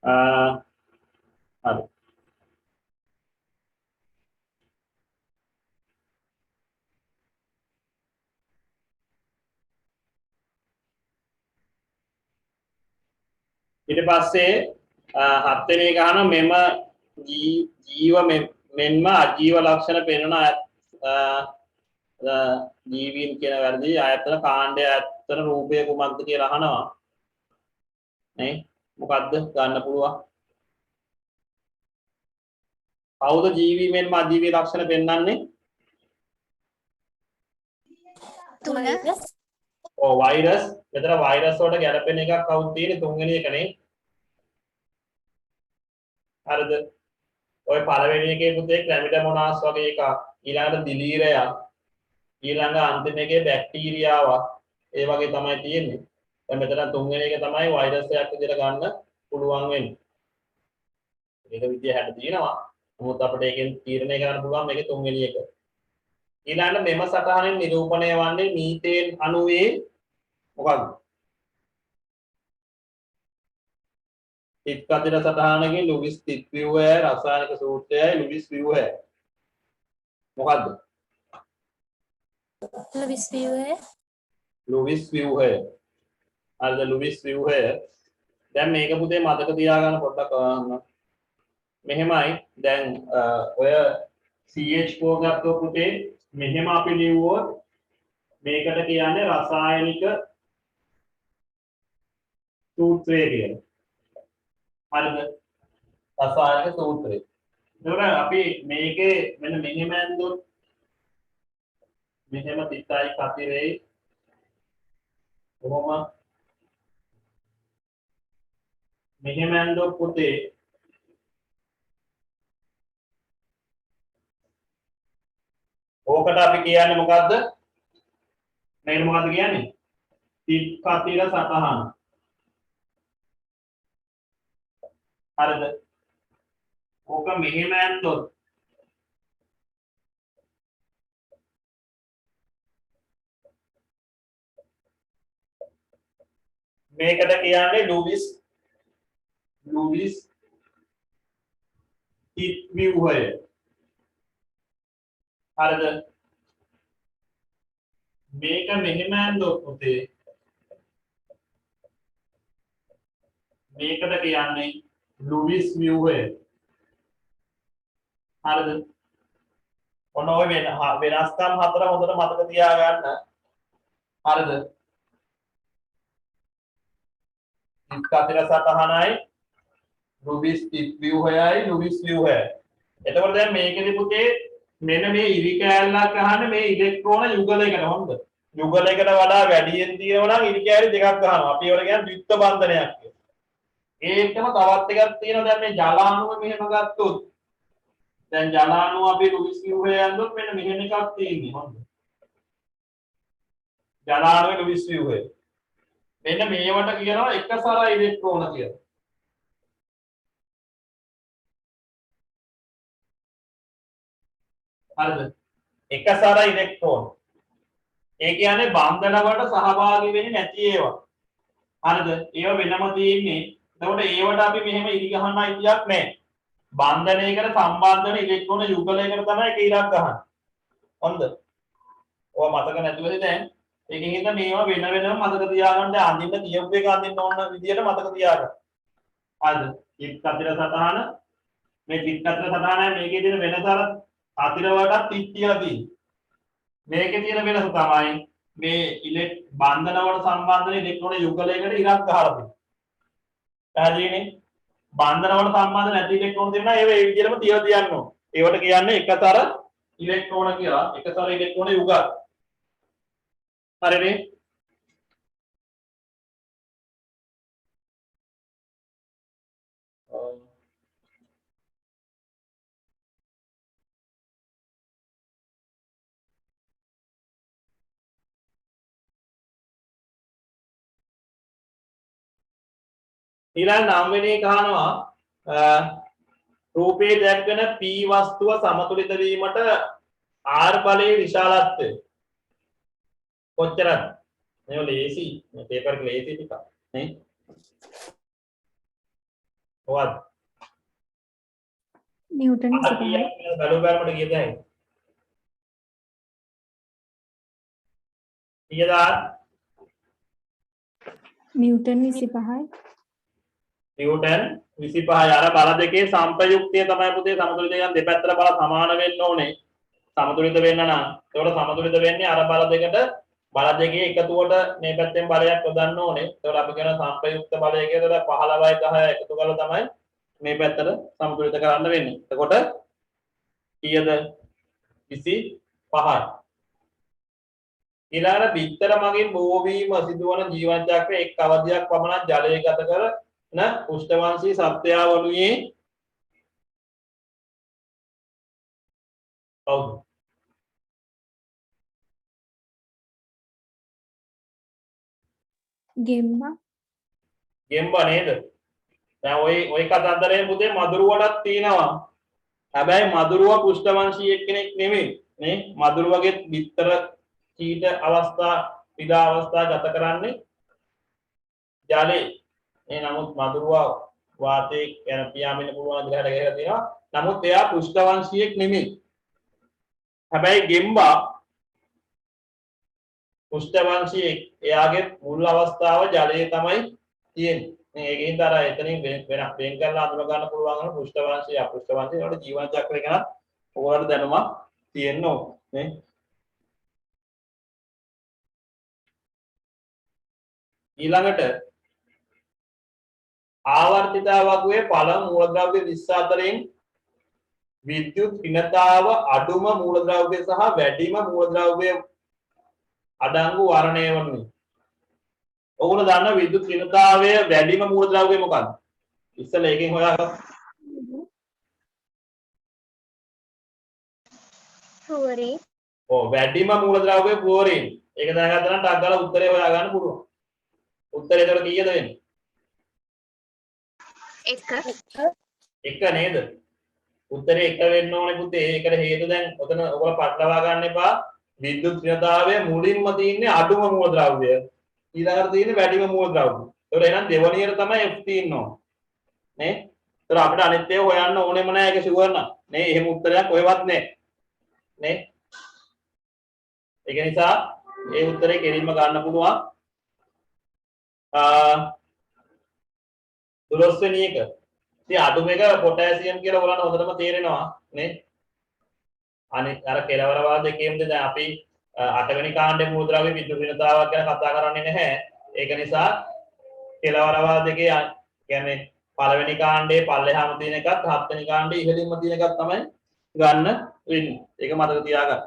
හරි. ඊට පස්සේ හත් වෙනි එක අහන මෙම ජීව මෙන්ම අජීව ලක්ෂණ පෙන්වන ජීවීන් කියන වැරදි ආයතන කාණ්ඩය ආයතන රූපය කුමක්ද කියලා අහනවා නේ මොකද්ද ගන්න පුළුවන් කවුද ජීවී මෙන්ම අජීවී ලක්ෂණ පෙන්වන්නේ තුන ඔව් වෛරස් මෙතන වෛරස් වලට ගැලපෙන එකක් කවුද තියෙන්නේ තුන්වෙනි එකනේ හරිද ඔය පළවෙනි එකේ පුතේ ක්ලැමිඩමොනාස් වගේ එකක් ඊළඟට දිලීරයක් ඊළඟ අන්තිම එකේ බැක්ටීරියාවක් ඒ වගේ තමයි තියෙන්නේ. දැන් මෙතන තුන්වෙනි එක තමයි වෛරස් එකක් විදිහට ගන්න පුළුවන් වෙන්නේ. මේක විදිය හැට තියෙනවා. නමුත් අපිට ඒකෙන් තීරණය කරන්න පුළුවන් මේකේ තුන්වෙනි එක. ඊළඟට මෙම සටහනෙන් නිරූපණය වන්නේ මීතේන් අණුවේ මොකක්ද? තිත්කදින සටහනකින් ලුවිස් තිත්ව්‍යුහය රසායනික සූත්‍රයයි ලුවිස් ව්‍යුහය. මොකද්ද? ලුවිස් ව්‍යුහය. ලුවිස් ව්‍යුහය. හරිද ලුවිස් ව්‍යුහය. දැන් මේක පුතේ මතක තියාගන්න පොඩ්ඩක් මෙහෙමයි. දැන් ඔය CH4 ගත්තොත් පුතේ මෙහෙම අපි ලියුවොත් මේකට කියන්නේ රසායනික සූත්‍රය කියලා. හරිද? රසායනික සූත්‍රය. එතකොට අපි මේකේ මෙන්න මෙහෙම ඇඳුත් මෙහෙම තිතයි කතිරේ කොහොම මෙහෙම ඇඳුත් පුතේ ඕකට අපි කියන්නේ මොකද්ද? මේකට මොකද්ද කියන්නේ? තිත් කතිර සතහන. හරිද? ඕක මෙහෙම ඇඳුත් මේකට කියන්නේ ලුවිස් තිත් ව්‍යුහය. හරිද? මේක මෙහෙම ඇඳුත් පුතේ මේකට කියන්නේ ලුවිස් ව්‍යුහය. හරිද? ඔන්න ඔය වෙනස්කම් හතර හොඳට මතක තියාගන්න. හරිද? තිත්කතිර සතහනයි ලුවිස් තිත් ව්‍යුහයයි ලුවිස් ව්‍යුහයයි. එතකොට දැන් මේකෙදි පුතේ මෙන්න මේ ඉරි කෑල්ලක් අහන්නේ මේ ඉලෙක්ට්‍රෝන යුගලයකට හොඳ. යුගලයකට වඩා වැඩියෙන් තියෙනවා නම් ඉරි කෑලි දෙකක් ගන්නවා. අපි ඒවට කියන්නේ ද්විත්ව බන්ධනයක් කියලා. ඒකම තවත් එකක් තියෙනවා දැන් මේ ජලාණුව මෙහෙම ගත්තොත් දැන් ජලාණුව අපි ලුවිස් ව්‍යුහය යනකොට මෙන්න මෙහෙම එකක් තියෙන්නේ හොඳ. ජලාණුවේ ලුවිස් ව්‍යුහය. මෙන්න මේවට කියනවා එකසර ඉලෙක්ට්‍රෝන කියලා. හරිද? එකසර ඉලෙක්ට්‍රෝන. ඒ කියන්නේ බන්ධන වලට සහභාගී වෙන්නේ නැති ඒවා. හරිද? ඒව වෙනම තියෙන්නේ. එතකොට ඒවට අපි මෙහෙම ඉරි ගහන්න අයිතියක් නැහැ. බන්ධනයකට සම්බන්ධ වෙන ඉලෙක්ට්‍රෝන යුගලයකට තමයි එක ඉරක් ගහන්නේ. හොඳ. ඔය මතක නැතුවද දැන්? ඒකෙන් හින්දා මේවා වෙන වෙනම මතක තියාගන්න අඳින්න කියපු එක අඳින්න ඕන විදියට මතක තියාගන්න. හරිද? තිත් කතිර සතහන මේ තිත් කතිර සතහනයි මේකේ තියෙන වෙනස අර කතිර වලට තිත් කියලා තියෙන්නේ. මේකේ තියෙන වෙනස තමයි මේ බන්ධන වලට සම්බන්ධ වෙන ඉලෙක්ට්‍රෝන යුගලයකට ඉරක් ගහලා තියෙනවා. පැහැදිලිනේ? බන්ධන වලට සම්බන්ධ නැති ඉලෙක්ට්‍රෝන තියෙනවා ඒව ඒ විදිහටම තියලා තියන්න ඕන. ඒවට කියන්නේ එකතර ඉලෙක්ට්‍රෝන කියලා. එකතර ඉලෙක්ට්‍රෝන යුගල. හරිනේ? ඊළඟ 9 වෙනි එක අහනවා රූපයේ දැක්වෙන P වස්තුව සමතුලිත වීමට R බලයේ විශාලත්වය කොච්චරද? මේ ලේසි මේ පේපර් එක ලේසි ටිකක් නේ. මොකද්ද? නිව්ටන් අර කීයක් බලු බැලමට කියද හැකියි. කීයද? නිව්ටන් 25යි. නිව්ටන් 25 අර බල දෙකේ සම්ප්‍රයුක්තය තමයි පුතේ සමතුලිතයන් දෙපැත්තට බල සමාන වෙන්න ඕනේ. සමතුලිත වෙන්න නම් ඒකට සමතුලිත වෙන්නේ අර බල දෙකට බල දෙකේ එකතුවට මේ පැත්තෙන් බලයක් යොදන්න ඕනේ. ඒකට අපි කියන සම්ප්‍රයුක්ත බලය කියලා 15යි 10 එකතු කරලා තමයි මේ පැත්තට සමතුලිත කරන්න වෙන්නේ. එතකොට කීයද? 25යි. ඊළඟ බිත්තර මගින් බෝ වීම සිදුවන ජීවන චක්‍රයේ එක් අවධියක් පමණ ජලය ගත කරන උෂ්ඨවංශී සත්වයා වනුයේ කවුද? ගෙම්බා. ගෙම්බා නේද? දැන් ওই කතන්දරේ පුතේ මදුරුවටත් තියෙනවා. හැබැයි මදුරුව කුෂ්ඨවංශී එක්කෙනෙක් නෙමෙයි. නේ මදුරුවගේ බිත්තර කීට අවස්ථා පිඩා අවස්ථා ගත කරන්නේ ජලයේ. මේ නමුත් මදුරුවා වාතයේ යන පියාඹෙන්න පුළුවන් දිහාට ගහලා තියෙනවා. නමුත් එයා කුෂ්ඨවංශියෙක් නෙමෙයි. හැබැයි ගෙම්බා කුෂ්ඨවංශියෙක්. එයාගේ මුල් අවස්ථාව ජලයේ තමයි තියෙන්නේ. මේකෙන් තර එතනින් වෙන කරලා අඳුර ගන්න පුළුවන් වන කුෂ්ඨවංශිය අපුෂ්ඨවංශිය වල ජීවන චක්‍රය ගැන ඔයාලට දැනුමක් තියෙන්න ඕනේ. ඊළඟට ආවර්තිතාවකයේ පළමු මූලද්‍රව්‍ය 24න් විද්‍යුත් ඍණතාව අඩුම මූලද්‍රව්‍ය සහ වැඩිම මූලද්‍රව්‍ය අඩංගු වර්ණය වනුයි. ඔගොල්ලෝ දන්න විද්‍යුත් ඍණතාවය වැඩිම මූලද්‍රව්‍ය මොකක්ද? ඉස්සෙල්ලා එකෙන් හොයාගන්න. ෆ්ලෝරින්. ඔව් වැඩිම මූලද්‍රව්‍ය ෆ්ලෝරින්. ඒක දැනගත්තා නම් ටක් ගාලා උත්තරේ හොයාගන්න පුළුවන්. උත්තරේ ඒතර කීයද වෙන්නේ? 1 නේද? උත්තරේ 1 වෙන්න ඕනේ පුතේ. ඒකට හේතුව දැන් ඔතන ඔයගොල්ලෝ පටලවා ගන්න එපා. විද්‍යුත් ක්‍රියාතාවය මුලින්ම තියෙන්නේ අඩුම මූලද්‍රව්‍ය. ඊළඟට තියෙන්නේ වැඩිම මූලද්‍රව්‍ය. ඒතකොට එහෙනම් දෙවණියට තමයි F තියෙන්න ඕනේ. නේ? ඒතර අපිට අනිත් ඒවා හොයන්න ඕනෙම නෑ ඒක ෂුවර් නම්. නේ? එහෙම උත්තරයක් ඔයවත් නෑ. නේ? ඒක නිසා ඒ උත්තරේ කෙලින්ම ගන්න පුළුවන්. 12 වෙනි එක. ඉතින් අඩුම එක පොටෑසියම් කියලා ඔයගොල්ලන්ට හොඳටම තේරෙනවා නේ? අනිත් අර කෙලවර වාද දෙකේම දැන් අපි 8 වෙනි කාණ්ඩේ මූලද්‍රව්‍ය විද්‍යුත් ඍණතාවක් ගැන කතා කරන්නේ නැහැ. ඒක නිසා කෙලවර වාද දෙකේ කියන්නේ පළවෙනි කාණ්ඩේ පල්ලෙහාම තියෙන එකත් 7 වෙනි කාණ්ඩේ ඉහළින්ම තියෙන එකත් තමයි ගන්න වෙන්නේ. ඒක මතක තියාගන්න.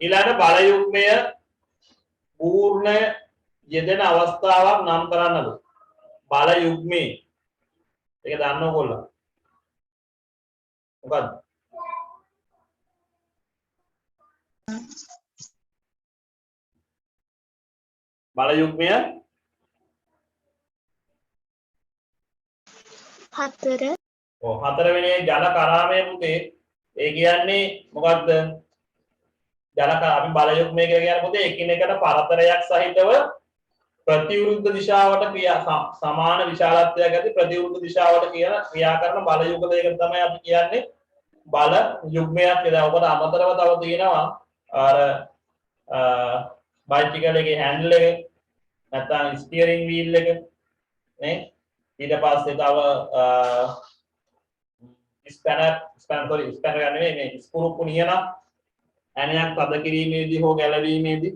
ඊළඟ බල යුග්මය පූර්ණ යෙදෙන අවස්ථාවක් නම් කරන්නද? බල යුග්මේ. ඒක දන්න ඕගොල්ලෝ. මොකද්ද? බල යුග්මය 4. ඔව් 4 වෙනි ජල කරාමය පුතේ. ඒ කියන්නේ මොකද්ද? අපි බල යුග්මය කියලා කියන්නේ පුතේ එකිනෙකට පරතරයක් සහිතව ප්‍රතිවිරුද්ධ දිශාවට සමාන විශාලත්වයක් ඇති ප්‍රතිවිරුද්ධ දිශාවට කියන ක්‍රියා කරන බල යුගලයකට තමයි අපි කියන්නේ බල යුග්මයක් කියලා. ඔබට අමතරව තව තියෙනවා අර බයිසිකල් එකේ හැන්ඩල් එක නැත්නම් ස්ටියරින් වීල් එක නේ. ඊට පස්සේ තව ස්පැනර් නෙමෙයි මේ ස්ක්‍රූ කුණියන ඇණයක් තද කිරීමේදී හෝ ගැලවීමේදී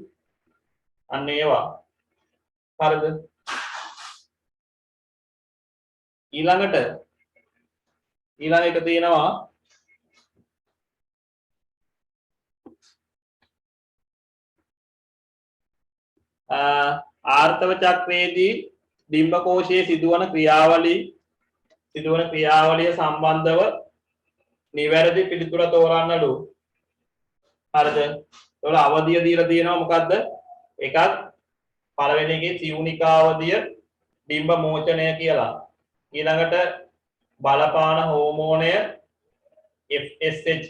අන්න ඒවා. හරිද? ඊළඟ එක තියෙනවා ආර්තව චක්‍රයේදී ඩිම්බ කෝෂයේ සිදුවන ක්‍රියාවලිය සම්බන්ධව නිවැරදි පිළිතුර තෝරන්නලු. හරිද? ඒවල අවධිය දීලා තියෙනවා මොකද්ද? එකක් පළවෙනි එකේ සිවුනිකා අවධිය ඩිම්බ මෝචනය කියලා. ඊළඟට බලපාන හෝමෝනය FSH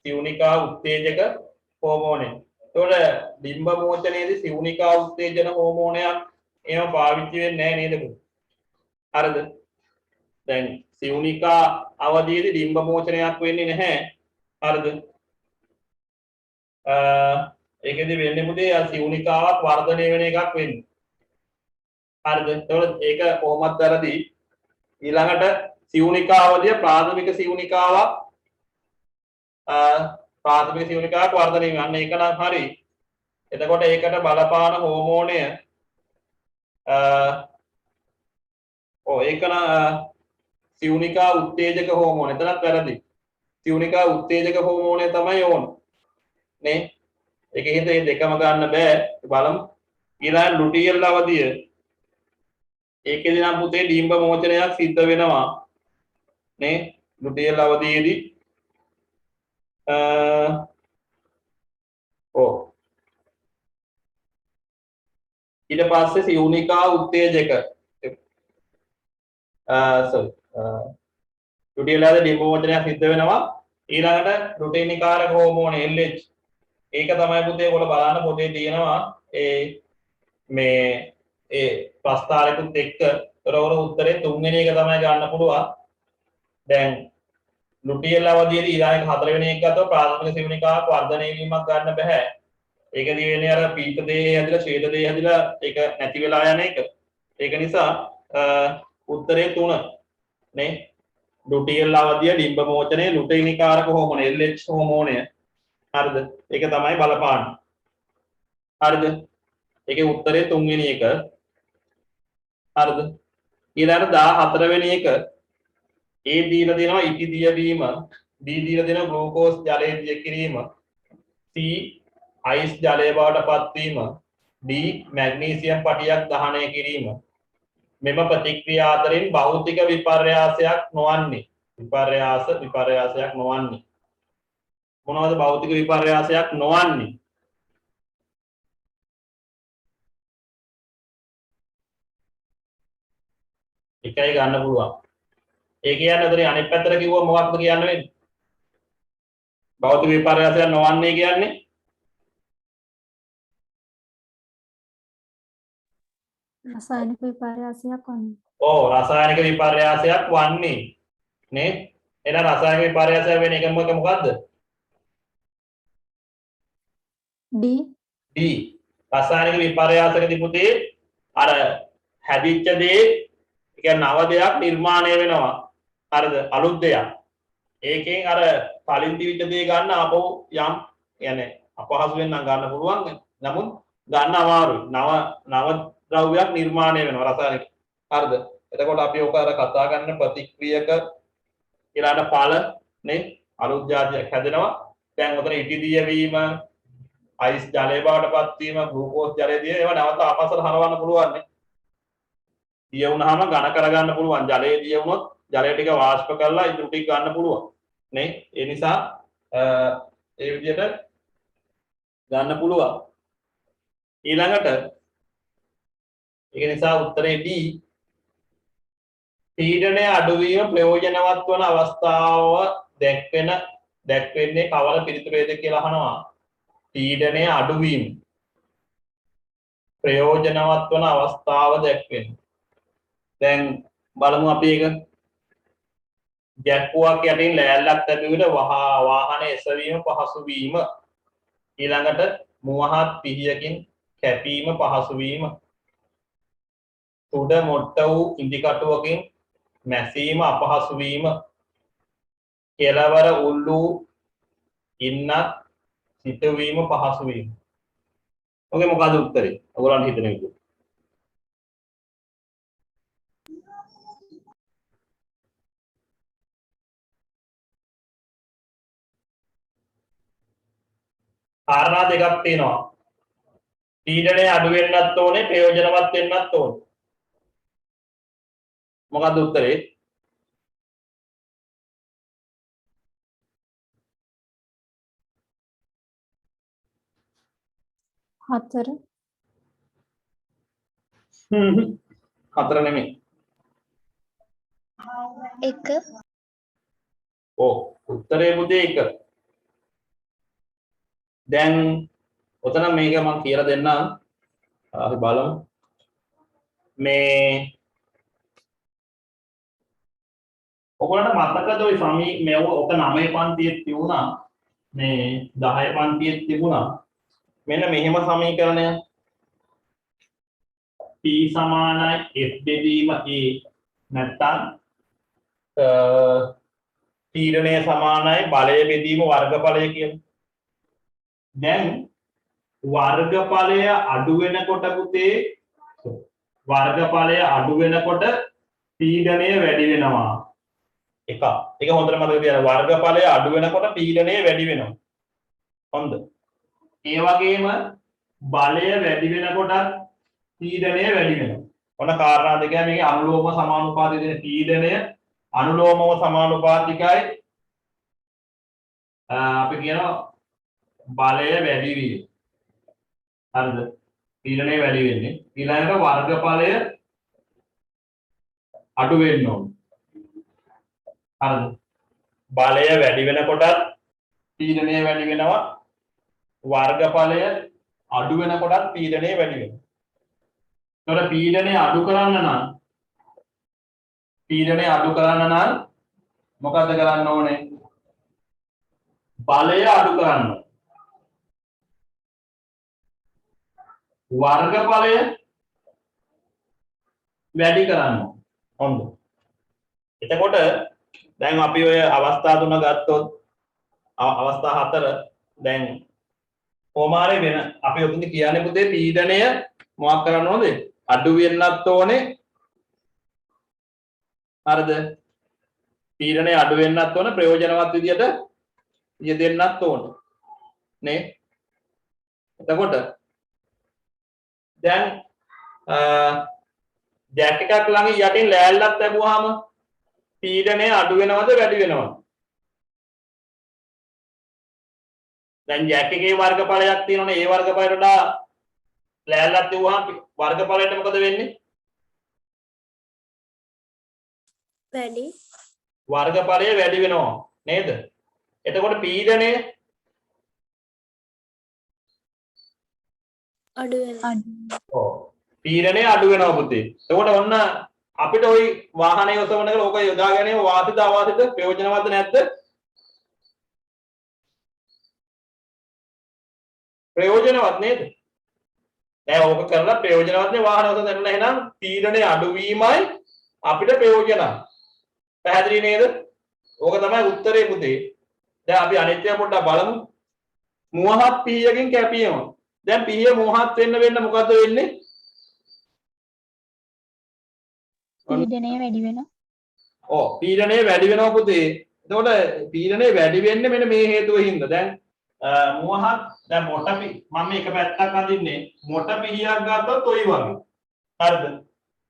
සිවුනිකා උත්තේජක හෝමෝනය. ඒතකොට ඩිම්බ මෝචනයේදී සිවුනිකා උත්තේජන හෝමෝනයක් එහෙම පාවිච්චි වෙන්නේ නැහැ නේද? හරිද? දැන් සිවුනිකා අවධියේදී ඩිම්බ මෝචනයක් වෙන්නේ නැහැ. හරිද? ඒකෙදි වෙන්නේ පුතේ අර සිවුනිකාවක් වර්ධනය වෙන එකක් වෙන්නේ. හරිද? එතකොට ඒක කොහොමද වැරදි? ඊළඟට සිවුනිකා අවධිය ප්‍රාථමික සිවුනිකාවක් වර්ධනය වෙනවා. අන්න ඒක නම් හරි. එතකොට ඒකට බලපාන හෝමෝනය ඒක නම් සිවුනිකා උත්තේජක හෝමෝන. එතනත් වැරදි. සිවුනිකා උත්තේජක හෝමෝනය තමයි ඕන. නේ? ඒකෙන්ද මේ දෙකම ගන්න බෑ. බලමු. ඊළඟ ලුටියල් අවධිය. ඒකෙදි නම් පුතේ ඩිම්බ මෝචනයක් සිද්ධ වෙනවා. නේ? ලුටියල් අවධියේදී ඊට පස්සේ සිවුනිකා උත්තේජක ලුටියලාද ඩිම්බ මෝචනයක් සිද්ධ වෙනවා. ඊළඟට ලුටිනිකාරක හෝමෝන LH ඒක තමයි පුතේ ඔයගොල්ලෝ බලන්න පොතේ තියෙනවා මේ ප්‍රස්තාරකුත් එක්ක ඒතර උත්තරේ තුන්වෙනි එක තමයි ගන්න පුළුවන්. දැන් ලුටියල් අවධියේදී ඊළඟ හතරවෙනි එක ගත්තොත් ප්‍රාථමික සිවුනිකාවක් වර්ධනය වීමක් ගන්න බෑ. ඒකදී වෙන්නේ අර පීත දේහය හැදිලා ඡේද දේහය හැදිලා ඒක නැති වෙලා යන එක. ඒක නිසා උත්තරේ 3 නේ. ලුටියල් අවධිය ඩිම්බ මෝචනයේ ලුටිනිකාරක හෝමෝන LH හෝමෝනය. හරිද? ඒක තමයි බලපාන්නේ. හරිද? ඒකේ උත්තරේ තුන්වෙනි එක. හරිද? ඊළඟට 14 වෙනි එක A දීලා දෙනවා ඉටි දිය වීම, B දීලා දෙනවා ග්ලූකෝස් ජලය දිය කිරීම, C අයිස් ජලය බවට පත් වීම, D මැග්නීසියම් පටියක් දහනය කිරීම. මෙම ප්‍රතික්‍රියා අතරින් භෞතික විපර්යාසයක් නොවන්නේ විපර්යාසයක් නොවන්නේ මොනවද? භෞතික විපර්යාසයක් නොවන්නේ එකයි ගන්න පුළුවන්. ඒ කියන්නේ අතරින් අනිත් පැත්තට කිව්වොත් මොකක්ද කියන්න වෙන්නේ? භෞතික විපර්යාසයක් නොවන්නේ කියන්නේ රසායනික විපර්යාසයක් වන්නේ. රසායනික විපර්යාසයක් වන්නේ නේ. එහෙනම් රසායනික විපර්යාසයක් වෙන එකම එක මොකද්ද? D රසායනික විපර්යාසකදී පුතේ අර හැදිච්ච දේ කියන්නේ නව දෙයක් නිර්මාණය වෙනවා. හරිද? අලුත් දෙයක්. ඒකෙන් අර කලින් තිබිච්ච දේ ගන්න ආපහු යම් කියන්නේ අපහසුවෙන් නම් ගන්න පුළුවන්. නමුත් ගන්න අමාරුයි. නව ද්‍රව්‍යයක් නිර්මාණය වෙනවා රසායනික. හරිද? එතකොට අපි ඔක අර කතා කරන ප්‍රතික්‍රියක ඊළඟ ඵල නේ අලුත් જાතියක් හැදෙනවා. දැන් උතන ඉටි දිය වීම, අයිස් ජලය බවට පත් වීම, ග්ලූකෝස් ජලය දිය ඒවා නැවත ආපස්සට හරවන්න පුළුවන් නේ. දිය වුණාම ඝන කරගන්න පුළුවන්. ජලය දිය වුණොත් ජලය ටික වාෂ්ප කරලා ඉතුරු ටික ගන්න පුළුවන් නේ. ඒ නිසා ඒ විදිහට ගන්න පුළුවන්. ඊළඟට ඒක නිසා උත්තරේ D පීඩනය අඩුවීම ප්‍රයෝජනවත් වන අවස්ථාව දැක්වෙන්නේ කවර පිළිතුරේද කියලා අහනවා. පීඩනය අඩුවීම ප්‍රයෝජනවත් වන අවස්ථාව දැක්වෙන්නේ. දැන් බලමු අපි ඒක ජැක්කුවක් යටින් ලෑල්ලක් ඇති විට වාහන එසවීම පහසු වීම. ඊළඟට මුවහත් පිහියකින් කැපීම පහසු වීම. උඩ මොට්ට වූ ඉදිකටුවකින් මැසීම අපහසු වීම. කෙළවර උල් වූ ඉන්නත් සිටවීම පහසු වීම. ඔගේ මොකද උත්තරේ? ඔයගොල්ලන් හිතන විදිහ. කාරණා දෙකක් තියෙනවා. පීඩනය අඩු වෙන්නත් ඕනේ, ප්‍රයෝජනවත් වෙන්නත් ඕනේ. මොකද උත්තරේ? හතර හතර නෙමෙයි. එක උත්තරේ පුතේ 1. දැන් ඔතන මේක මම කියලා දෙන්නම්. අපි බලමු. මේ ඔයගොල්ලන්ට මතකද ওই මෙව ඔක 9 පන්තියේ තිබුණා මේ 10 පන්තියේ තිබුණා මෙන්න මෙහෙම සමීකරණයක් P සමානයි F බෙදීම A නැත්නම් පීඩනය සමානයි බලය බෙදීම වර්ගඵලය කියලා. දැන් වර්ගඵලය අඩු වෙනකොට පුතේ වර්ගඵලය අඩු වෙනකොට පීඩනය වැඩි වෙනවා. එක. ඒක හොඳට මතක තියාගන්න. වර්ගඵලය අඩු වෙනකොට පීඩනය වැඩි වෙනවා. හොඳ. ඒ වගේම බලය වැඩි වෙනකොට පීඩනය වැඩි වෙනවා. ඔන්න කාරණා දෙකයි මේකේ අනුලෝම සමානුපාතය දෙන පීඩනය අනුලෝමව සමානුපාතිකයි අපි කියනවා බලය වැඩි වීම. හරිද? පීඩනය වැඩි වෙන්නේ. ඊළඟට වර්ගඵලය අඩු වෙන්න ඕනේ. හරිද? බලය වැඩි වෙනකොටත් පීඩනය වැඩි වෙනවා. වර්ගඵලය අඩු වෙනකොටත් පීඩනය වැඩි වෙනවා. ඒතකොට පීඩනය අඩු කරන්න නම් මොකද්ද කරන්න ඕනේ? බලය අඩු කරන්න. වර්ගඵලය වැඩි කරන්න. හොඳ. එතකොට දැන් අපි ඔය අවස්ථා තුන ගත්තොත් අවස්ථා හතර දැන් කොමාරේ වෙන අපි ඔතන කියන්නේ පුතේ පීඩනය මොකක් කරන්න ඕනද? අඩු වෙන්නත් ඕනේ. හරිද? පීඩනය අඩු වෙන්නත් ඕනේ ප්‍රයෝජනවත් විදියට යෙදෙන්නත් ඕනේ. නේ? එතකොට දැන් ජැක් එකක් ළඟ යටින් ලෑල්ලක් ලැබුවාම පීඩනය අඩු වෙනවද වැඩි වෙනවද? දැන් ජැක් එකේ වර්ගඵලයක් තියෙනවනේ ඒ වර්ගඵලයට වඩා ලෑල්ලක් තියුවාම වර්ගඵලයට මොකද වෙන්නේ? වැඩි. වර්ගඵලය වැඩි වෙනවා නේද? එතකොට පීඩනය අඩු වෙනවා. ඔව් පීඩනය අඩු වෙනවා පුතේ. එතකොට ඔන්න අපිට ওই වාහනය යොදවනකොට ඕක යොදා ගැනීම වාසිත අවාසිත ප්‍රයෝජනවත් නැද්ද? ප්‍රයෝජනවත් නේද? දැන් ඕක කරලා ප්‍රයෝජනවත් නේ වාහන යොදවන්න එහෙනම් පීඩනය අඩු වීමයි අපිට ප්‍රයෝජන. පැහැදිලි නේද? ඕක තමයි උත්තරේ පුතේ. දැන් අපි අනිත්‍ය පොඩ්ඩක් බලමු. මුවහත් පීයකින් කැපීම. දැන් පීය මුවහත් වෙන්න මොකද්ද වෙන්නේ? පීඩනය වැඩි වෙනවා. ඔව් පීඩනය වැඩි වෙනවා පුතේ. එතකොට පීඩනය වැඩි වෙන්නේ මෙන්න මේ හේතුව හින්දා. දැන් මුවහත් දැන් මොට මම එක පැත්තක් අඳින්නේ මොට පිහියක් ගත්තොත් ඔයි වගේ. හරිද?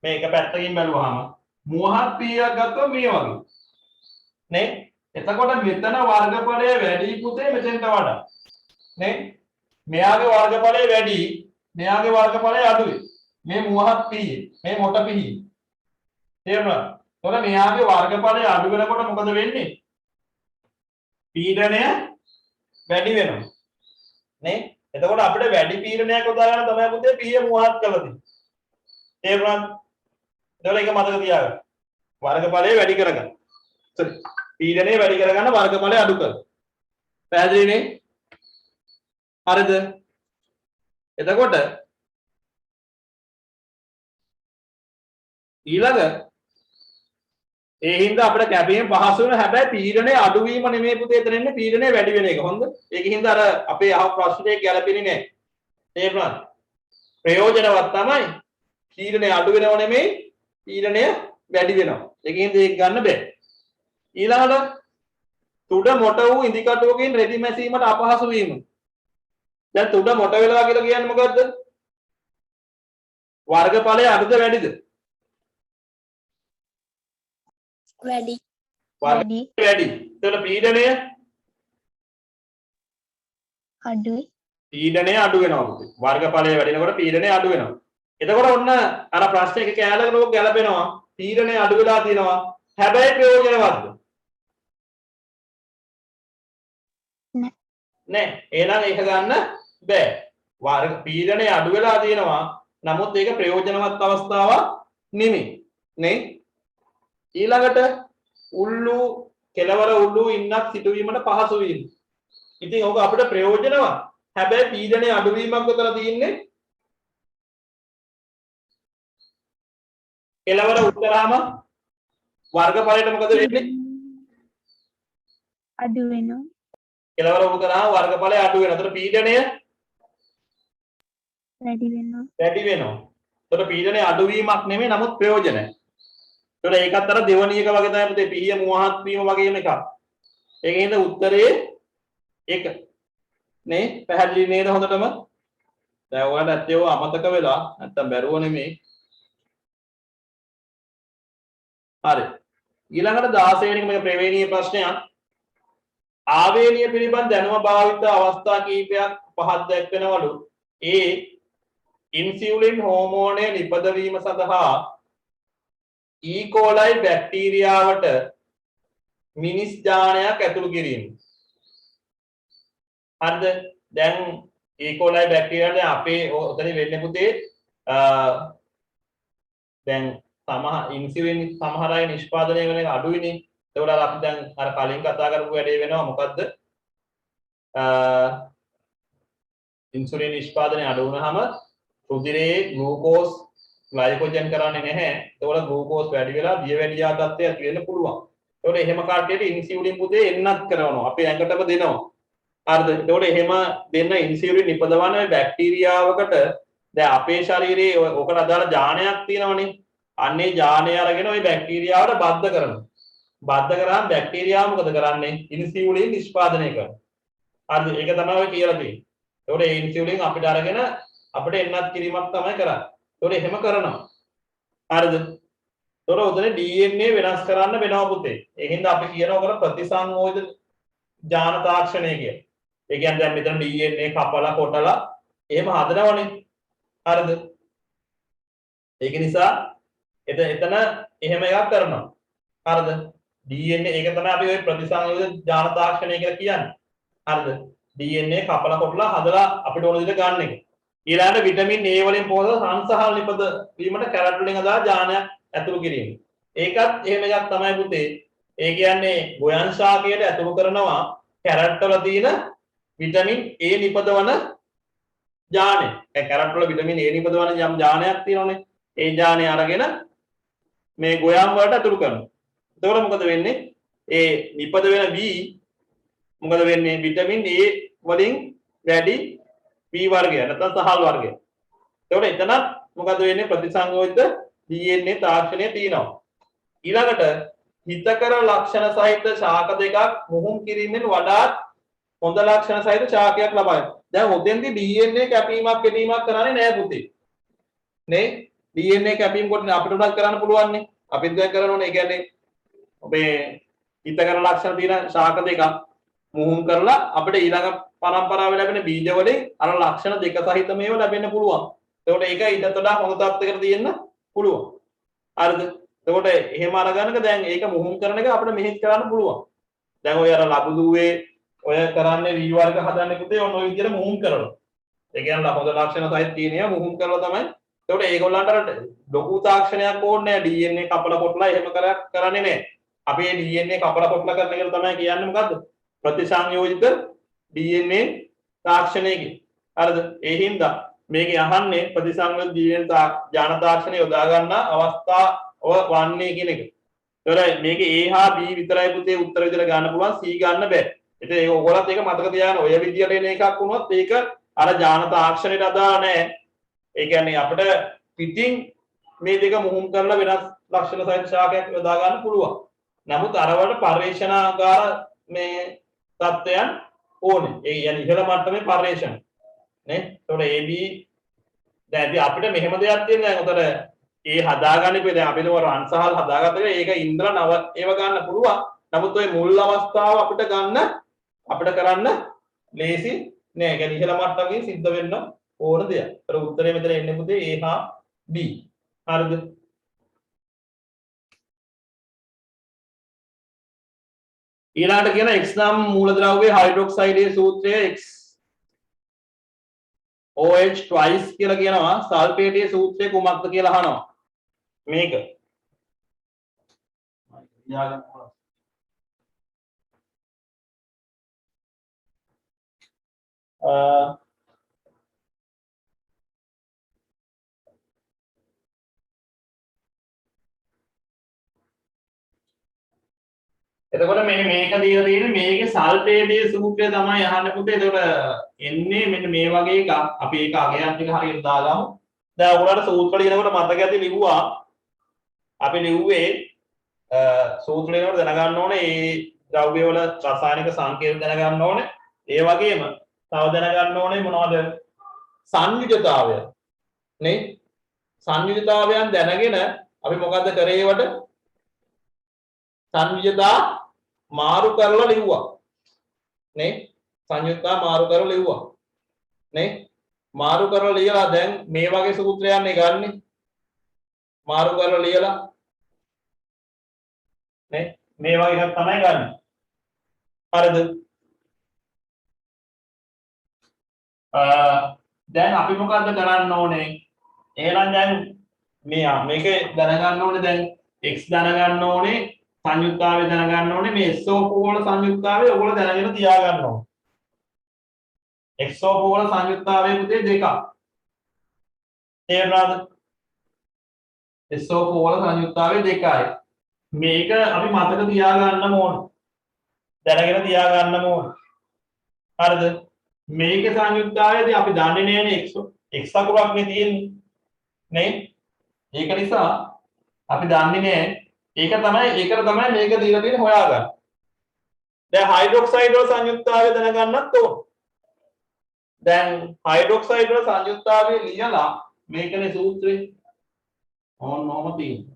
මේ එක පැත්තකින් බැලුවාම මුවහත් පිහියක් ගත්තොත් මේ වගේ. නේ? එතකොට මෙතන වර්ගඵලය වැඩි පුතේ මෙතෙන්ට වඩා. නේ? මෙයාගේ වර්ගඵලය වැඩි, මෙයාගේ වර්ගඵලය අඩුයි. මේ මුවහත් පිහිය, මේ මොට පිහිය. තේරුණාද? එතකොට මෙයාගේ වර්ගඵලය අඩු වෙනකොට මොකද වෙන්නේ? පීඩනය වැඩි වෙනවා. නේ? එතකොට අපිට වැඩි පීඩනයක් උදා ගන්න තමයි පුතේ පීය මුවහත් කළා තියෙන්නේ. තේරුණාද? එතකොට ඒක මතක තියාගන්න. වර්ගඵලය වැඩි කරගන්න. sorry. පීඩනය වැඩි කරගන්න වර්ගඵලය අඩු කර. පැහැදිලිනේ? හරිද? එතකොට ඊළඟ ඒ හින්දා අපිට කැපීම පහසු වෙන හැබැයි පීඩනය අඩු වීම නෙමෙයි පුතේ එතන ඉන්නේ පීඩනය වැඩි වෙන එක. හොඳ? ඒකින් හින්දා අර අපේ අහ ප්‍රශ්නේ ගැලපෙන්නේ නැහැ. තේරුණාද? ප්‍රයෝජනවත් තමයි පීඩනය අඩු වෙනව නෙමෙයි පීඩනය වැඩි වෙනවා. ඒකින් හින්දා ඒක ගන්න බෑ. ඊළඟට තුඩ මොට වූ ඉදිකටුවකින් රෙදි මැසීමට අපහසු වීම. දැන් තුඩ මොට වෙලා කියලා කියන්නේ මොකද්ද? වර්ගඵලය අඩුද වැඩිද? වැඩි. වැඩි. වැඩි. එතකොට පීඩනය අඩුයි. පීඩනය අඩු වෙනවා පුතේ. වර්ගඵලය වැඩිනකොට පීඩනය අඩු වෙනවා. එතකොට ඔන්න අර ප්‍රශ්නේ එක කෑල්ලකට ඕක ගැලපෙනවා. පීඩනය අඩු වෙලා තියෙනවා. හැබැයි ප්‍රයෝජනවත්ද? නෑ. එහෙනම් ඒක ගන්න බෑ. වර්ග පීඩනය අඩු වෙලා තියෙනවා. නමුත් ඒක ප්‍රයෝජනවත් අවස්ථාවක් නෙමෙයි. නේ? ඊළඟට උල්ලු කෙලවර උල්ලු ඉන්නක් සිටුවීමට පහසු වීම. ඉතින් ඕක අපිට ප්‍රයෝජනවත්. හැබැයි පීඩනයේ අඩුවීමක් විතර තියෙන්නේ. කෙලවර උත්තරාම වර්ගඵලයට මොකද වෙන්නේ? අඩු වෙනවා. කෙලවර උත්තරාම වර්ගඵලය අඩු වෙනවා. ඒතර පීඩනය වැඩි වෙනවා. වැඩි වෙනවා. ඒතර පීඩනයේ අඩුවීමක් නෙමෙයි නමුත් ප්‍රයෝජනයි. ඒතර ඒකත් අර දෙවනි එක වගේ තමයි පුතේ පිහිය මුවහත් වීම වගේම එකක්. ඒකෙන්ද උත්තරේ 1. නේ පැහැදිලි නේද හොඳටම? දැන් ඔයාලට ඇත්තේ ඔය අමතක වෙලා නැත්තම් බැරුව නෙමෙයි. හරි. ඊළඟට 16 වෙනි එක මේක ප්‍රවේණීය ප්‍රශ්නයක්. ආවේනීය පිළිබඳ දැනුම භාවිත අවස්ථා කීපයක් පහක් දැක්වෙනවලු. ඒ ඉන්සියුලින් හෝමෝනය නිපදවීම සඳහා ඊකෝලයි බැක්ටීරියාවට මිනිස් ජානයක් ඇතුළු කිරීම. හරිද? දැන් ඊකෝලයි බැක්ටීරියාට අපේ ඔතන වෙන්නේ පුතේ දැන් සමහර ඉන්සියුලින් සමහර අය නිෂ්පාදනය වෙන එක අඩුයිනේ. ඒකට අපි දැන් අර කලින් කතා කරපු වැඩේ වෙනවා මොකද්ද? ඉන්සුලින් නිෂ්පාදනය අඩු වුණාම රුධිරයේ ග්ලූකෝස් ග්ලයිකෝජන් කරන්නේ නැහැ. ඒතකොට ග්ලූකෝස් වැඩි වෙලා දියවැඩියා තත්ත්වය ඇති වෙන්න පුළුවන්. ඒතකොට එහෙම කාටට ඉන්සියුලින් පුතේ එන්නත් කරනවා. අපේ ඇඟටම දෙනවා. හරිද? ඒතකොට එහෙම දෙන්න ඉන්සියුලින් නිපදවන බැක්ටීරියාවකට දැන් අපේ ශරීරයේ ඔකට අදාළ ජානයක් තියෙනවනේ. අන්නේ ජානය අරගෙන ওই බැක්ටීරියාවට බද්ධ කරනවා. බද්ධ කරාම බැක්ටීරියාව මොකද කරන්නේ? ඉන්සියුලින් නිෂ්පාදනය කරනවා. හරිද? ඒක තමයි ඔය කියලා තියෙන්නේ. ඒතකොට ඒ ඉන්සියුලින් අපිට අරගෙන අපිට එන්නත් කිරීමක් තමයි කරන්නේ. ඒතකොට එහෙම කරනවා. හරිද? ඒතකොට උදේ DNA වෙනස් කරන්න වෙනවා පුතේ. ඒකින්ද අපි කියනවා කර ප්‍රතිසංයෝජන ජාන තාක්ෂණය කියලා. ඒ කියන්නේ දැන් මෙතන DNA කපලා කොටලා එහෙම හදනවනේ. හරිද? ඒක නිසා එතන එහෙම එකක් කරනවා. හරිද? DNA ඒක තමයි අපි ওই ප්‍රතිසංයෝජන ජාන තාක්ෂණය කියලා කියන්නේ. හරිද? DNA කපලා කොටලා හදලා අපිට ඕන විදිහට ගන්න එක. ඊළඟට විටමින් A වලින් පොහොස සංසහල් නිපද වීමට කැරට් වලින් අදාළ ජානයක් ඇතුළු කිරීම. ඒකත් එහෙම එකක් තමයි පුතේ. ඒ කියන්නේ ගොයන් ශාකයට ඇතුළු කරනවා කැරට් වල තියෙන විටමින් A නිපදවන ජානය. ඒ කැරට් වල විටමින් A නිපදවන යම් ජානයක් තියෙනවනේ. ඒ ජානය අරගෙන මේ ගොයම් වලට ඇතුළු කරනවා. එතකොට මොකද වෙන්නේ? ඒ නිපද වෙන B මොකද වෙන්නේ? විටමින් A වලින් වැඩි B වර්ගය නැත්නම් සහල් වර්ගය. එතකොට එතනත් මොකද වෙන්නේ? ප්‍රතිසංයෝජිත DNA තාක්ෂණය තියෙනවා. ඊළඟට හිතකර ලක්ෂණ සහිත ශාක දෙකක් මුහුම් කිරීමෙන් වඩාත් හොඳ ලක්ෂණ සහිත ශාකයක් ලබයි. දැන් ඔතෙන්දී DNA කැපීමක් කෙටීමක් කරන්නේ නැහැ පුතේ. නේ? DNA කැපීම කොට අපිට උනත් කරන්න පුළුවන් නේ. අපිත් දැන් කරනෝනේ. ඒ කියන්නේ ඔබේ හිතකර ලක්ෂණ තියෙන ශාක දෙකක් මුහුම් කරලා අපිට ඊළඟ පරම්පරාවේ ලැබෙන බීජ වලින් අර ලක්ෂණ දෙක සහිත මේව ලැබෙන්න පුළුවන්. එතකොට ඒක ඊටත් වඩා හොඳ තත්ත්වයකට තියෙන්න පුළුවන්. හරිද? එතකොට එහෙම අරගන්නක දැන් ඒක මුහුම් කරන එක අපිට මෙහෙත් කරන්න පුළුවන්. දැන් ඔය අර ලබුදුවේ ඔය කරන්නේ V වර්ග හදන්නේ පුතේ ඔන්න ඔය විදිහට මුහුම් කරනවා. ඒ කියන්නේ හොඳ ලක්ෂණ සහිත තියෙනවා මුහුම් කරලා තමයි. එතකොට ඒගොල්ලන්ට අර ලොකු තාක්ෂණයක් ඕනේ නැහැ. DNA කපලා කොටලා එහෙම කරන්නේ නැහැ. අපි මේ DNA කපලා කොටලා කරන එක තමයි කියන්නේ මොකද්ද? ප්‍රතිසංයෝජිත DNA තාක්ෂණයකින්. හරිද? ඒ හින්දා මේකේ අහන්නේ ප්‍රතිසංයෝජිත DNA ජාන තාක්ෂණය යොදා ගන්න අවස්ථාව වන්නේ කියන එක. ඒතර මේකේ A හා B විතරයි පුතේ උත්තර විදිහට ගන්න පුළුවන් C ගන්න බෑ. ඉතින් ඒක ඔයගොල්ලන්ත් ඒක මතක තියාගන්න. ඔය විදිහට එන එකක් වුණොත් ඒක අර ජාන තාක්ෂණයට අදාළ නැහැ. ඒ කියන්නේ අපිට පිටින් මේ දෙක මුහුම් කරලා වෙනස් ලක්ෂණ සහිත ශාකයක් යොදා ගන්න පුළුවන්. නමුත් අරවට පරිශනාගාර මේ තත්ත්වයන් ඕනේ. ඒ කියන්නේ ඉහළ මට්ටමේ පරිශන නේ. ඒතකොට AB දැන් අපිට මෙහෙම දෙයක් තියෙනවා. දැන් උතර ඒ හදාගන්න ඉපේ දැන් අපි නෝ රන්සහල් හදාගත්ත එක ඒක ඉන්ද්‍ර නව ඒව ගන්න පුළුවන්. නමුත් ওই මුල් අවස්ථාව අපිට කරන්න ලේසි නෑ. ඒ කියන්නේ ඉහළ මට්ටමකින් සිද්ධ වෙන්න ඕන දෙයක්. ඒතර උත්තරේ මෙතන එන්නේ පුතේ A හා B. හරිද? ඊළඟට කියන X නම් මූලද්‍රව්‍යයේ හයිඩ්‍රොක්සයිඩයේ සූත්‍රය X OH twice කියලා කියනවා. සල්ෆේටයේ සූත්‍රය කුමක්ද කියලා අහනවා. මේක එතකොට මෙන්න මේක දීලා තියෙන්නේ මේකේ සල්ෆේටයේ සූත්‍රය තමයි අහන්න පුතේ. එතකොට එන්නේ මෙන්න මේ වගේ එකක්. අපි ඒක අගයන් ටික හරියට දාගමු. දැන් ඔයගොල්ලන්ට සූත්‍ර ලියනකොට මතක ඇති ලිව්වා. අපි ලිව්වේ සූත්‍ර ලියනකොට දැනගන්න ඕනේ මේ ද්‍රව්‍ය වල රසායනික සංකේත දැනගන්න ඕනේ. ඒ වගේම තව දැනගන්න ඕනේ මොනවද? සංයුජතාවය. නේ? සංයුජතාවයන් දැනගෙන අපි මොකද්ද කරේ ඒවට? සංයුජතා මාරු කරලා ලිව්වා නේ සංයුජතා මාරු කරලා ලිව්වා නේ මාරු කරලා ලියලා දැන් මේ වගේ සූත්‍රයක් නේ ගන්නෙ මාරු කරලා ලියලා නේ මේ වගේ එකක් තමයි ගන්න හරිද දැන් අපි මොකද්ද කරන්න ඕනේ එහෙනම් දැන් මේකේ දැනගන්න ඕනේ දැන් x දැනගන්න ඕනේ සංයුක්තාවය දැනගන්න ඕනේ මේ SO4 වල සංයුක්තාවය ඔයගොල්ලෝ දැනගෙන තියාගන්න ඕනේ XO4 වල සංයුක්තාවය පුතේ දෙකක් තේරුණාද SO4 වල සංයුක්තාවය දෙකයි මේක අපි මතක තියාගන්න ඕනේ දැනගෙන තියාගන්න ඕනේ හරිද මේකේ සංයුක්තාවයදී අපි දන්නේ නෑනේ x අකුරක් නේ තියෙන්නේ නේ ඒක නිසා අපි දන්නේ නෑ ඒකට තමයි මේක දීලා තියෙන්නේ හොයාගන්න. දැන් හයිඩ්‍රොක්සයිඩ් වල සංයුක්තාවය දැනගන්නත් ඕන. දැන් හයිඩ්‍රොක්සයිඩ් වල සංයුක්තාවය ලියලා මේකනේ සූත්‍රය. ඕනම තියෙනවා.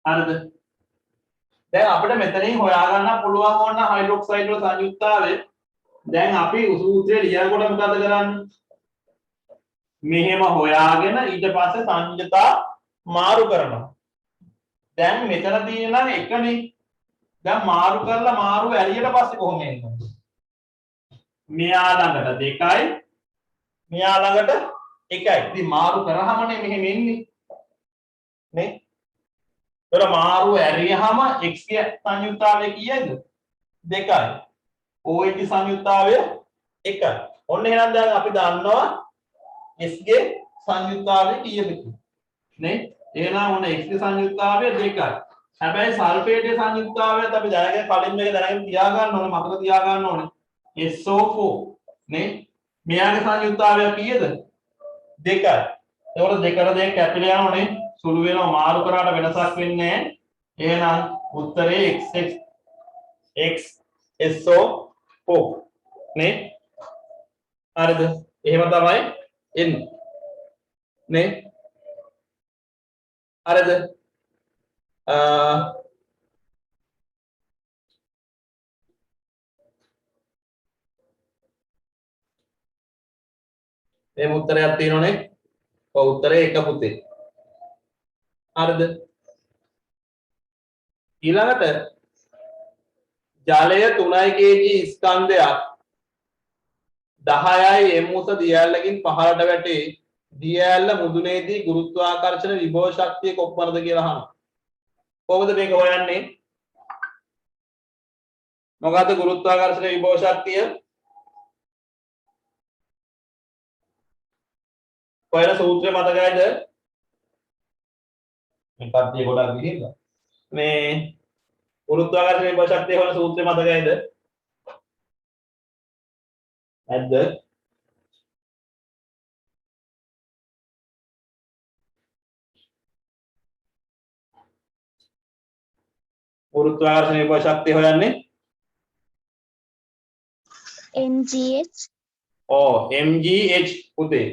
හරිද? දැන් අපිට මෙතනින් හොයාගන්න පුළුවන් ඕන හයිඩ්‍රොක්සයිඩ් වල සංයුක්තාවය. දැන් අපි සූත්‍රය ලියනකොට මොකද කරන්නේ? මෙහෙම හොයාගෙන ඊට පස්සේ සංයුජතා මාරු කරනවා. දැන් මෙතන තියෙන නම් එකනේ. දැන් මාරු කරලා මාරු ඇරියට පස්සේ කොහොම එන්නේ? මෙයා ළඟට 2යි මෙයා ළඟට 1යි. ඉතින් මාරු කරාමනේ මෙහෙම එන්නේ. නේ? ඒතර මාරු ඇරියාම x ගේ සංයුක්තාවය කීයද? 2යි. OH ගේ සංයුක්තාවය 1යි. ඔන්න එහෙනම් දැන් අපි දන්නවා s ගේ සංයුක්තාවය කීයද කියලා. නේ? එහෙනම් ඔන්න x ගේ සංයුක්තාවය 2යි. හැබැයි සල්ෆේටයේ සංයුක්තාවයත් අපි දැනගෙන කලින් මේක දැනගෙන තියාගන්න ඕනේ මතක තියාගන්න ඕනේ. SO4 නේ? මෙයාගේ සංයුක්තාවය කීයද? 2යි. ඒකට දෙකට දෙක කැපිලා යනෝනේ. සුළු වෙනවා මාරු කරාට වෙනසක් වෙන්නේ නැහැ. එහෙනම් උත්තරේ x SO4 නේ? හරිද? එහෙම තමයි එන්නේ. නේ? හරිද මේ උත්තරයක් තියෙනනේ ඔව් උත්තරේ 1 පුතේ හරිද ඊළඟට ජලය 3 kg ස්කන්ධයක් 10යි m උස දියැලකින් පහළට වැටේ දියැල මුදුනේදී ගුරුත්වාකර්ෂණ විභව ශක්තිය කොපමණද කියලා අහනවා. කොහොමද මේක හොයන්නේ? මොකද්ද ගුරුත්වාකර්ෂණ විභව ශක්තිය? කොහෙද සූත්‍රය මතකයිද? මේ කට්ටිය ගොඩක් ගිහිල්ලා. මේ ගුරුත්වාකර්ෂණ විභව ශක්තිය හොයන සූත්‍රය මතකයිද? නැද්ද? ගුරුත්වාකර්ෂණ විභව ශක්තිය හොයන්නේ mgh mgh පුතේ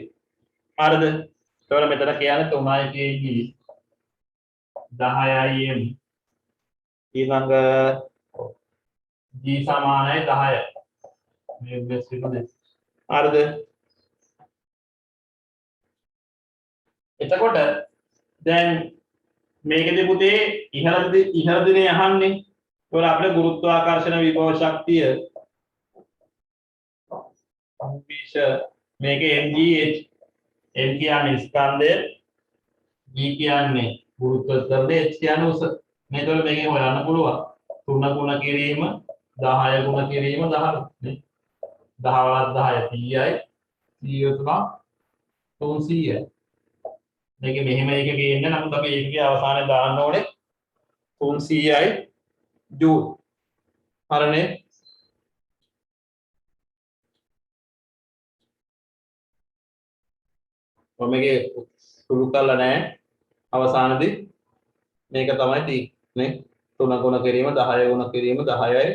හරිද එතකොට මෙතන කියන්නේ 3 kg 10යි m ඊළඟ g සමානයි 10 මේ බෙස් එක දෙන්න හරිද එතකොට දැන් මේකදී පුතේ ඉහළදී අහන්නේ ඒවල අපිට ගුරුත්වාකර්ෂණ විභව ශක්තිය සම්පීෂ මේකේ mgh m කියන්නේ ස්කන්ධය g කියන්නේ ගුරුත්ව ද්‍රව්‍ය h කියන්නේ උස මේතකොට මේකෙන් හොයන්න පුළුවන් 3 ගුණ කිරීම 10 ගුණ කිරීම 10 නේ 10 වලත් 10 100යි 100 තුන 300යි මේක මෙහෙම එකක එන්නේ නමුත් අපි ඒකේ අවසානයේ දාන්න ඕනේ 300යි ජූල් හරනේ මේකේ සුළු කරලා නැහැ අවසානයේදී මේක තමයි තියෙන්නේ 3 ගුණ කිරීම 10 ගුණ කිරීම 10යි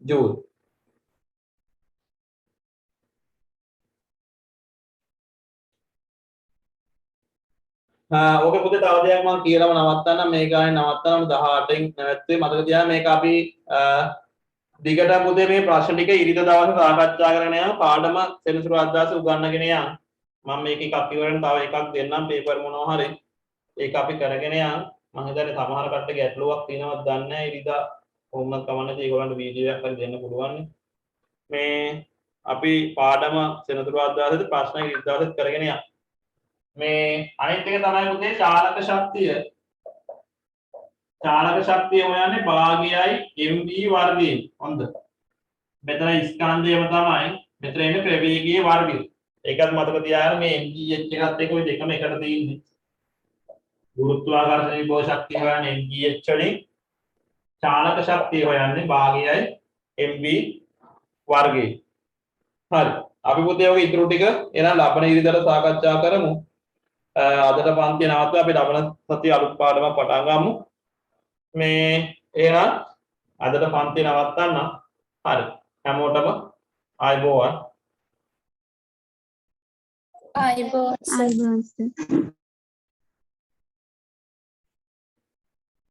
ජූල් ඕකේ පුතේ තව දෙයක් මම කියලාම නවත්තන්න මේ ගානේ නවත්තනම 18න් නැවැත්තුවේ මතක තියාගන්න මේක අපි දිගට පුතේ මේ ප්‍රශ්න ටික ඉරිද දවසේ සාකච්ඡා කරගෙන යන පාඩම සෙනසුරාදා දවසේ උගන්වගෙන යන්න මම මේක එකක් ඉවරන තව එකක් දෙන්නම් පේපර් මොනවා හරි ඒක අපි කරගෙන යන්න මම හිතන්නේ සමහර කට්ටිය ගැටලුවක් තියෙනවද දන්නේ නැහැ ඉරිදා කොහොමද කවන්නද ඒගොල්ලන්ට වීඩියෝ එකක් හරි දෙන්න පුළුවන් මේ අපි පාඩම සෙනසුරාදා දවසේ ප්‍රශ්න ඉරිද දවසේ කරගෙන යන්න මේ අනිත් එක තමයි පුතේ චාලක ශක්තිය හොයන්නේ භාගයයි mv වර්ගයෙන් හොඳ මෙතන ස්කන්ධයම තමයි මෙතන එන්නේ ප්‍රවේගයේ වර්ගය ඒකත් මතක තියාගන්න මේ mgh එකත් එක්ක ඔය දෙකම එකට තියෙන්නේ ගුරුත්වාකර්ෂණ විභව ශක්තිය හොයන්නේ mgh වලින් චාලක ශක්තිය හොයන්නේ භාගයයි mv වර්ගයෙන් හරි අපි පුතේ ඔය ඉතුරු ටික එන ලබන ඉරිදාට සාකච්ඡා කරමු අදට පන්ති නවත්වලා අපි ලබන සතිය අලුත් පාඩමක් පටන් ගමු මේ එහෙනම් අදට පන්ති නවත්තන්න හරි හැමෝටම ආයුබෝවන් I was I was